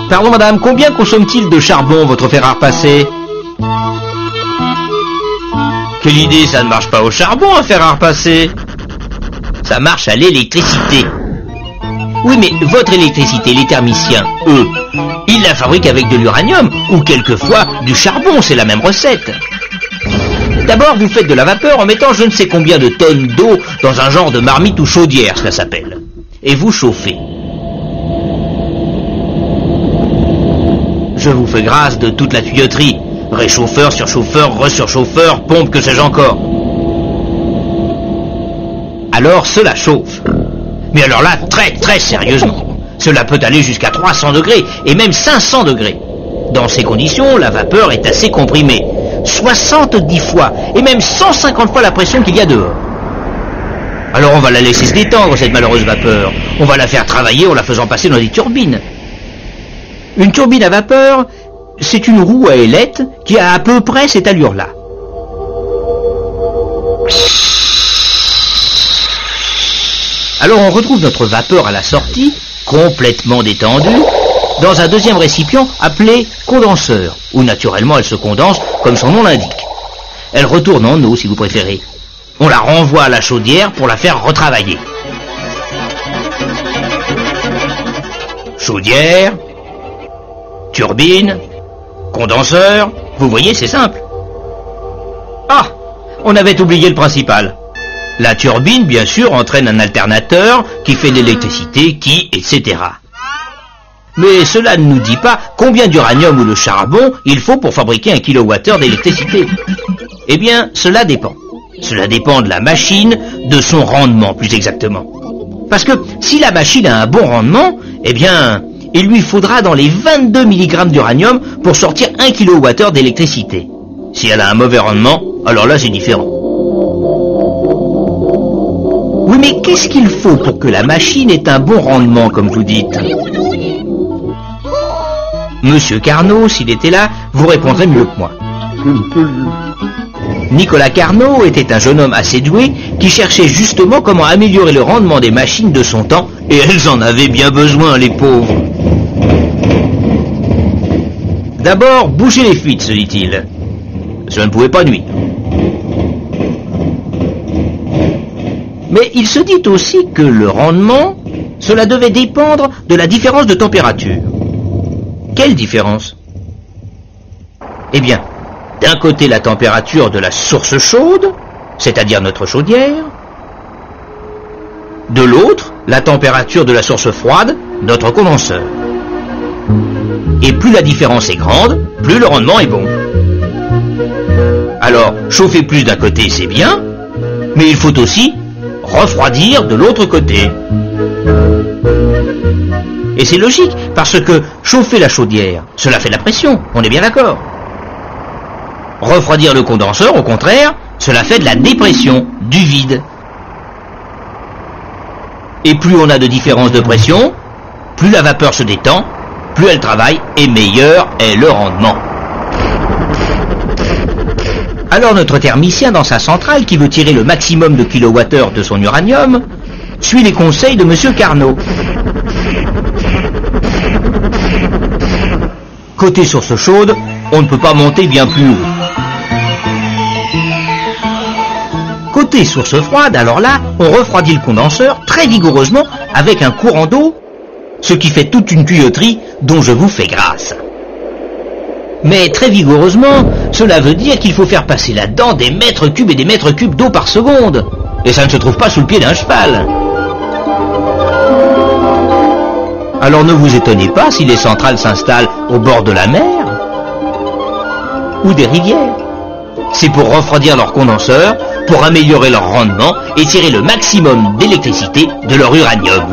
Pardon madame, combien consomme-t-il de charbon votre fer à repasser? Quelle idée, ça ne marche pas au charbon un fer à repasser. Ça marche à l'électricité. Oui, mais votre électricité, les thermiciens, eux, ils la fabriquent avec de l'uranium, ou quelquefois du charbon, c'est la même recette. D'abord, vous faites de la vapeur en mettant je ne sais combien de tonnes d'eau dans un genre de marmite ou chaudière, ça s'appelle. Et vous chauffez. Je vous fais grâce de toute la tuyauterie. Réchauffeur, surchauffeur, resurchauffeur, pompe, que sais-je encore. Alors cela chauffe. Mais alors là, très très sérieusement. Cela peut aller jusqu'à 300 degrés et même 500 degrés. Dans ces conditions, la vapeur est assez comprimée. 70 fois et même 150 fois la pression qu'il y a dehors. Alors on va la laisser se détendre, cette malheureuse vapeur. On va la faire travailler en la faisant passer dans des turbines. Une turbine à vapeur, c'est une roue à ailettes qui a à peu près cette allure-là. Alors on retrouve notre vapeur à la sortie, complètement détendue, dans un deuxième récipient appelé condenseur, où naturellement elle se condense comme son nom l'indique. Elle retourne en eau si vous préférez. On la renvoie à la chaudière pour la faire retravailler. Chaudière, turbine, condenseur, vous voyez, c'est simple. Ah, on avait oublié le principal. La turbine, bien sûr, entraîne un alternateur qui fait de l'électricité, etc. Mais cela ne nous dit pas combien d'uranium ou de charbon il faut pour fabriquer 1 kWh d'électricité. Eh bien, cela dépend. Cela dépend de la machine, de son rendement, plus exactement. Parce que si la machine a un bon rendement, eh bien, il lui faudra dans les 22 mg d'uranium pour sortir 1 kWh d'électricité. Si elle a un mauvais rendement, alors là c'est différent. Oui, mais qu'est-ce qu'il faut pour que la machine ait un bon rendement, comme vous dites? Monsieur Carnot, s'il était là, vous répondrez mieux que moi. Nicolas Carnot était un jeune homme assez doué qui cherchait justement comment améliorer le rendement des machines de son temps, et elles en avaient bien besoin, les pauvres. D'abord, boucher les fuites, se dit-il. Cela ne pouvait pas nuire. Mais il se dit aussi que le rendement, cela devait dépendre de la différence de température. Quelle différence? Eh bien, d'un côté la température de la source chaude, c'est-à-dire notre chaudière, de l'autre, la température de la source froide, notre condenseur. Et plus la différence est grande, plus le rendement est bon. Alors, chauffer plus d'un côté, c'est bien, mais il faut aussi refroidir de l'autre côté. Et c'est logique, parce que chauffer la chaudière, cela fait de la pression, on est bien d'accord. Refroidir le condenseur, au contraire, cela fait de la dépression, du vide. Et plus on a de différence de pression, plus la vapeur se détend, plus elle travaille, et meilleur est le rendement. Alors notre thermicien dans sa centrale, qui veut tirer le maximum de kilowattheures de son uranium, suit les conseils de Monsieur Carnot. Côté source chaude, on ne peut pas monter bien plus haut. Côté source froide, alors là, on refroidit le condenseur très vigoureusement avec un courant d'eau, ce qui fait toute une tuyauterie dont je vous fais grâce. Mais très vigoureusement, cela veut dire qu'il faut faire passer là-dedans des mètres cubes et des mètres cubes d'eau par seconde. Et ça ne se trouve pas sous le pied d'un cheval. Alors ne vous étonnez pas si les centrales s'installent au bord de la mer ou des rivières. C'est pour refroidir leurs condenseurs, pour améliorer leur rendement et tirer le maximum d'électricité de leur uranium.